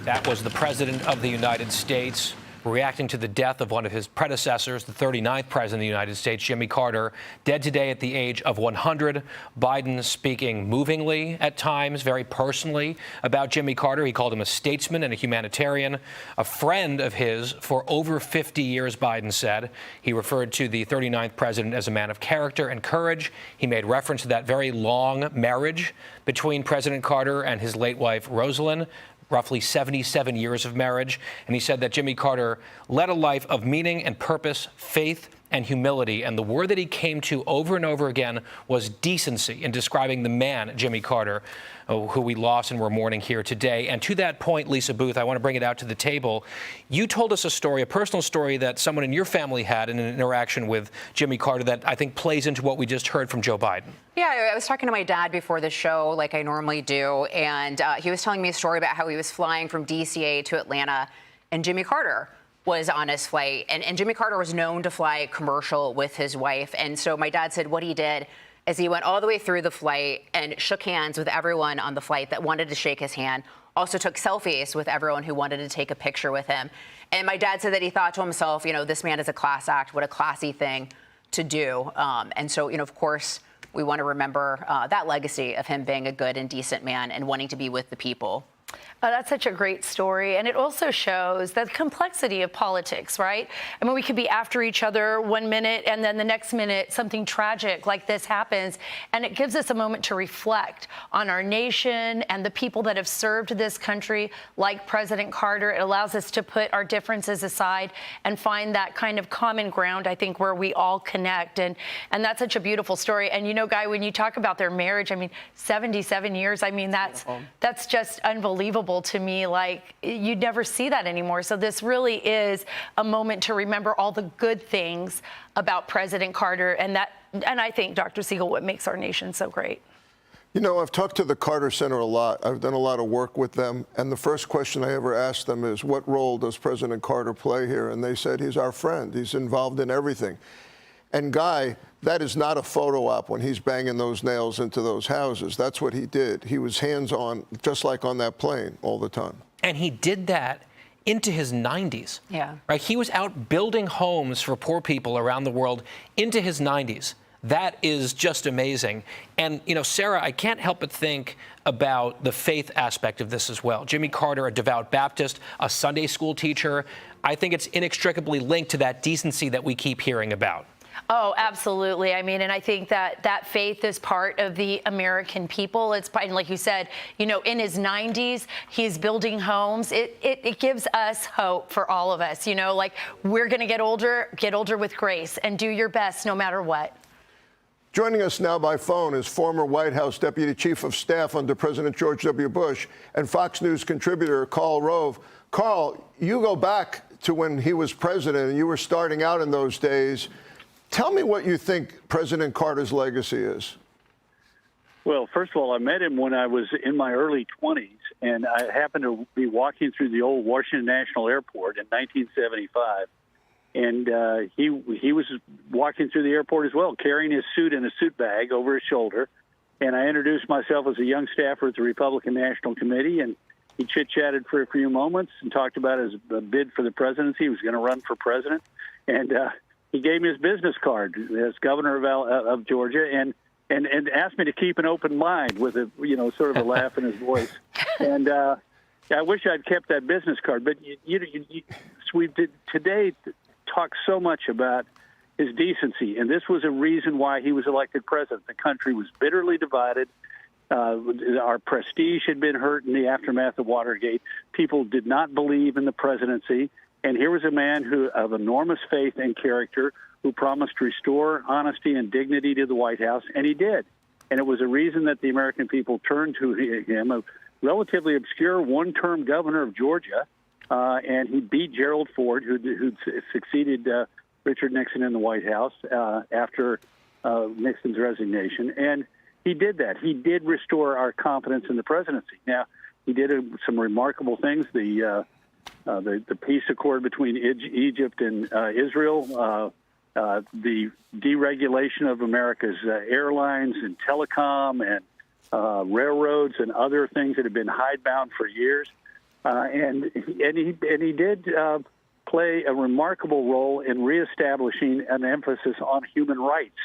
That was the President of the United States reacting to the death of one of his predecessors, the 39th President of the United States, Jimmy Carter, dead today at the age of 100. Biden speaking movingly at times, very personally about Jimmy Carter. He called him a statesman and a humanitarian, a friend of his for over 50 years, Biden said. He referred to the 39th president as a man of character and courage. He made reference to that very long marriage between President Carter and his late wife, Rosalind, roughly 77 years of marriage. And he said that Jimmy Carter led a life of meaning and purpose, faith and humility. And the word that he came to over and over again was decency in describing the man, Jimmy Carter, who we lost and we're mourning here today. And to that point, Lisa Booth, I want to bring it out to the table. You told us a story, a personal story that someone in your family had in an interaction with Jimmy Carter that I think plays into what we just heard from Joe Biden. Yeah, I was talking to my dad before the show, like I normally do, and he was telling me a story about how he was flying from DCA to Atlanta, and Jimmy Carter was on his flight. And Jimmy Carter was known to fly commercial with his wife. And so my dad said what he did is he went all the way through the flight and shook hands with everyone on the flight that wanted to shake his hand, also took selfies with everyone who wanted to take a picture with him. And my dad said that he thought to himself, you know, this man is a class act. What a classy thing to do. And so, you know, of course, we want to remember that legacy of him being a good and decent man and wanting to be with the people. That's such a great story. And it also shows the complexity of politics, right? I mean, we could be after each other one minute and then the next minute something tragic like this happens. And it gives us a moment to reflect on our nation and the people that have served this country like President Carter. It allows us to put our differences aside and find that kind of common ground, I think, where we all connect. And that's such a beautiful story. And, you know, Guy, when you talk about their marriage, I mean, 77 years, I mean, that's just unbelievable to me. Like, you'd never see that anymore. So this really is a moment to remember all the good things about President Carter, and I think, Dr. Siegel, what makes our nation so great. You know, I've talked to the Carter Center a lot. I've done a lot of work with them. And the first question I ever asked them is, what role does President Carter play here? And they said, he's our friend. He's involved in everything. And Guy, that is not a photo op when he's banging those nails into those houses. That's what he did. He was hands-on, just like on that plane, all the time. And he did that into his 90s. Yeah. Right? He was out building homes for poor people around the world into his 90s. That is just amazing. And, you know, Sarah, I can't help but think about the faith aspect of this as well. Jimmy Carter, a devout Baptist, a Sunday school teacher. I think it's inextricably linked to that decency that we keep hearing about. Oh, absolutely. I mean, and I think that faith is part of the American people. It's, and like you said, you know, in his 90s, he's building homes. It gives us hope for all of us, you know, like we're going to get older with grace and do your best no matter what. Joining us now by phone is former White House Deputy Chief of Staff under President George W. Bush and Fox News contributor Karl Rove. Karl, you go back to when he was president and you were starting out in those days. Tell me what you think President Carter's legacy is. Well, first of all, I met him when I was in my early 20s, and I happened to be walking through the old Washington National Airport in 1975. And he was walking through the airport as well, carrying his suit in a suit bag over his shoulder. And I introduced myself as a young staffer at the Republican National Committee, and he chit-chatted for a few moments and talked about his bid for the presidency. He was going to run for president. And he gave me his business card as governor of Georgia and asked me to keep an open mind with a, you know, sort of a laugh in his voice. And I wish I'd kept that business card. But we today talk so much about his decency, and this was a reason why he was elected president. The country was bitterly divided. Our prestige had been hurt in the aftermath of Watergate. People did not believe in the presidency. And here was a man who of enormous faith and character who promised to restore honesty and dignity to the White House, and he did. And it was a reason that the American people turned to him, a relatively obscure one-term governor of Georgia, and he beat Gerald Ford, who succeeded Richard Nixon in the White House after Nixon's resignation. And he did that. He did restore our confidence in the presidency. Now, he did some remarkable things. The peace accord between Egypt and Israel, the deregulation of America's airlines and telecom and railroads and other things that have been hidebound for years. and he did play a remarkable role in reestablishing an emphasis on human rights.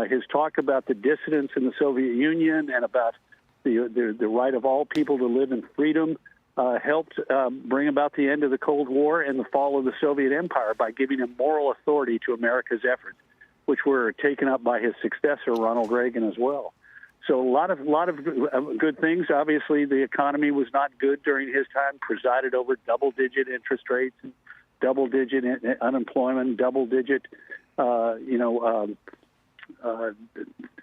His talk about the dissidents in the Soviet Union and about the right of all people to live in freedom helped bring about the end of the Cold War and the fall of the Soviet Empire by giving him moral authority to America's efforts, which were taken up by his successor, Ronald Reagan, as well. So a lot of good things. Obviously, the economy was not good during his time, presided over double-digit interest rates, double-digit unemployment, double-digit,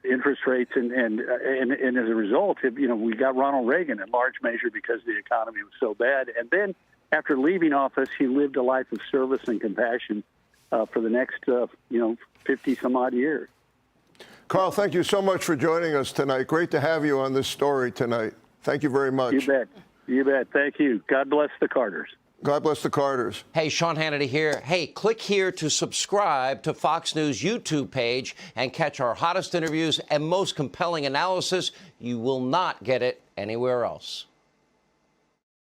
interest rates, and as a result, we got Ronald Reagan in large measure because the economy was so bad. And then, after leaving office, he lived a life of service and compassion for the next, 50 some odd years. Karl, thank you so much for joining us tonight. Great to have you on this story tonight. Thank you very much. You bet. You bet. Thank you. God bless the Carters. God bless the Carters. Hey, Sean Hannity here. Hey, click here to subscribe to Fox News YouTube page and catch our hottest interviews and most compelling analysis. You will not get it anywhere else.